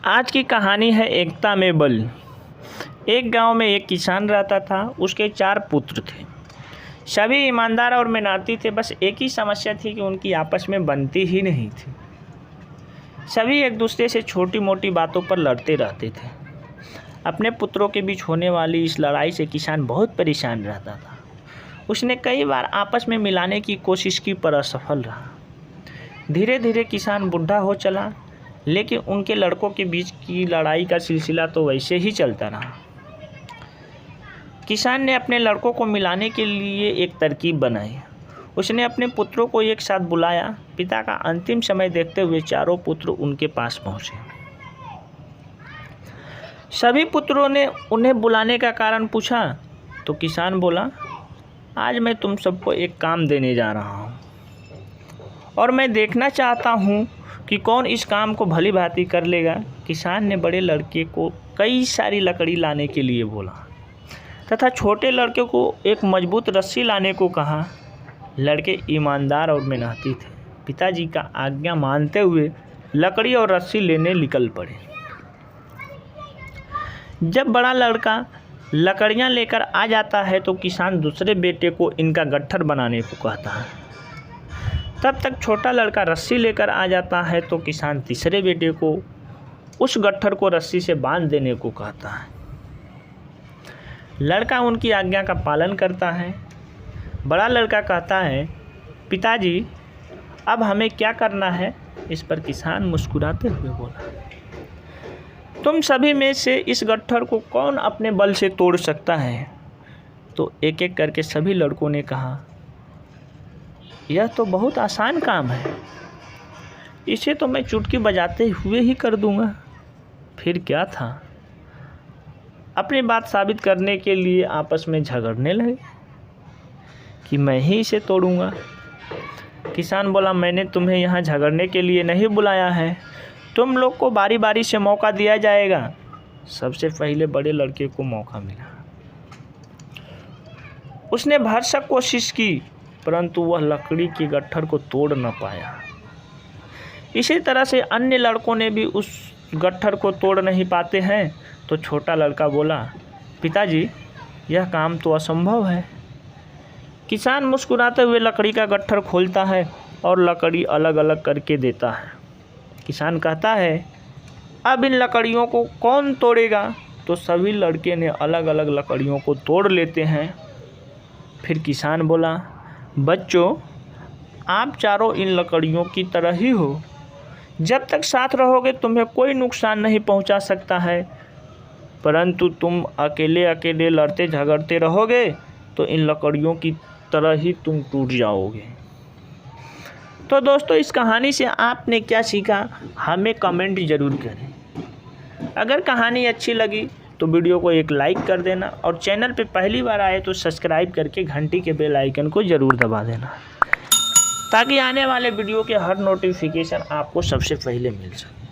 आज की कहानी है एकता में बल। एक गांव में एक किसान रहता था। उसके 4 पुत्र थे। सभी ईमानदार और मेहनती थे। बस एक ही समस्या थी कि उनकी आपस में बनती ही नहीं थी। सभी एक दूसरे से छोटी मोटी बातों पर लड़ते रहते थे। अपने पुत्रों के बीच होने वाली इस लड़ाई से किसान बहुत परेशान रहता था। उसने कई बार आपस में मिलाने की कोशिश की पर असफल रहा। धीरे धीरे किसान बूढ़ा हो चला, लेकिन उनके लड़कों के बीच की लड़ाई का सिलसिला तो वैसे ही चलता रहा। किसान ने अपने लड़कों को मिलाने के लिए एक तरकीब बनाई। उसने अपने पुत्रों को एक साथ बुलाया। पिता का अंतिम समय देखते हुए चारों पुत्र उनके पास पहुंचे। सभी पुत्रों ने उन्हें बुलाने का कारण पूछा तो किसान बोला, आज मैं तुम सबको एक काम देने जा रहा हूं और मैं देखना चाहता हूं कि कौन इस काम को भली भांति कर लेगा। किसान ने बड़े लड़के को कई सारी लकड़ी लाने के लिए बोला तथा छोटे लड़के को एक मजबूत रस्सी लाने को कहा। लड़के ईमानदार और मेहनती थे। पिताजी का आज्ञा मानते हुए लकड़ी और रस्सी लेने निकल पड़े। जब बड़ा लड़का लकड़ियां लेकर आ जाता है तो किसान दूसरे बेटे को इनका गट्ठर बनाने को कहता है। तब तक छोटा लड़का रस्सी लेकर आ जाता है तो किसान तीसरे बेटे को उस गट्ठर को रस्सी से बांध देने को कहता है। लड़का उनकी आज्ञा का पालन करता है। बड़ा लड़का कहता है, पिताजी अब हमें क्या करना है? इस पर किसान मुस्कुराते हुए बोला, तुम सभी में से इस गट्ठर को कौन अपने बल से तोड़ सकता है? तो एक एक करके सभी लड़कों ने कहा, यह तो बहुत आसान काम है, इसे तो मैं चुटकी बजाते हुए ही कर दूंगा। फिर क्या था, अपनी बात साबित करने के लिए आपस में झगड़ने लगे कि मैं ही इसे तोड़ूंगा। किसान बोला, मैंने तुम्हें यहाँ झगड़ने के लिए नहीं बुलाया है, तुम लोग को बारी बारी से मौका दिया जाएगा। सबसे पहले बड़े लड़के को मौका मिला। उसने भरसक कोशिश की, परंतु वह लकड़ी के गट्ठर को तोड़ न पाया। इसी तरह से अन्य लड़कों ने भी उस गट्ठर को तोड़ नहीं पाते हैं। तो छोटा लड़का बोला, पिताजी यह काम तो असंभव है। किसान मुस्कुराते हुए लकड़ी का गट्ठर खोलता है और लकड़ी अलग अलग करके देता है। किसान कहता है, अब इन लकड़ियों को कौन तोड़ेगा? तो सभी लड़के ने अलग अलग लकड़ियों को तोड़ लेते हैं। फिर किसान बोला, बच्चों आप चारों इन लकड़ियों की तरह ही हो। जब तक साथ रहोगे तुम्हें कोई नुकसान नहीं पहुंचा सकता है, परंतु तुम अकेले अकेले लड़ते झगड़ते रहोगे तो इन लकड़ियों की तरह ही तुम टूट जाओगे। तो दोस्तों, इस कहानी से आपने क्या सीखा हमें कमेंट ज़रूर करें। अगर कहानी अच्छी लगी तो वीडियो को एक लाइक कर देना और चैनल पे पहली बार आए तो सब्सक्राइब करके घंटी के बेल आइकन को ज़रूर दबा देना, ताकि आने वाले वीडियो के हर नोटिफिकेशन आपको सबसे पहले मिल सके।